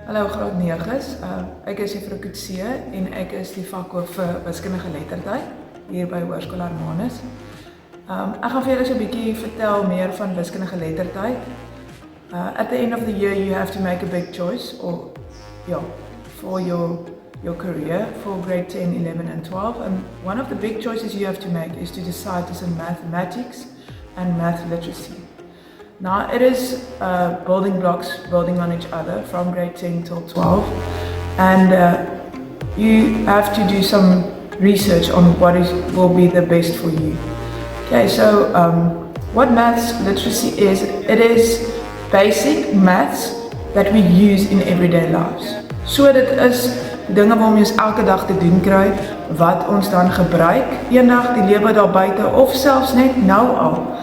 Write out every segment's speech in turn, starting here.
Hallo graad 9's. Ek is Juffrou Coetzee en ek is die vakhoof vir wiskundige geletterdheid hier by Hoërskool Hermanus. Ek gaan vir julle so 'n bietjie vertel meer van wiskundige geletterdheid. At the end of the year you have to make a big choice for your career for grade 10, 11 and 12, and one of the big choices you have to make is to decide between mathematics and math literacy. Now it is building blocks building on each other from grade 10 till 12, and you have to do some research on what will be the best for you. Okay, so what maths literacy is, it is basic maths that we use in everyday lives. So dit is dinge waarmee ons elke dag te doen kry, wat ons dan gebruik eendag die lewe daar buite of selfs net nou al.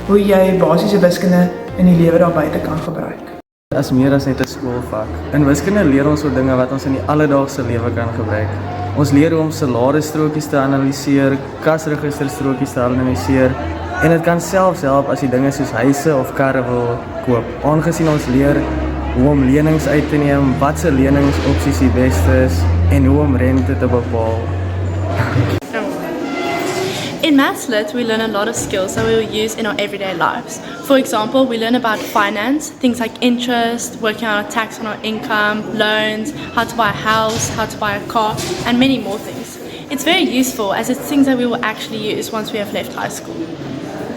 Hoe jy basiese wiskunde in die lewe daar buite kan gebruik. As meer as net 'n skoolvak. In wiskunde leer ons oor dinge wat ons in die alledaagse lewe kan gebruik. Ons leer hoe om salarisstrokies te analiseer, kasregisterstrokies te analiseer, en dit kan selfs help as jy dinge soos huise of karre wil koop. Aangesien ons leer hoe om lenings uit te neem, watse leningsopsies die beste is en hoe om rente te bepaal. In Maths Lit, we learn a lot of skills that we will use in our everyday lives. For example, we learn about finance, things like interest, working out a tax on our income, loans, how to buy a house, how to buy a car, and many more things. It's very useful as it's things that we will actually use once we have left high school.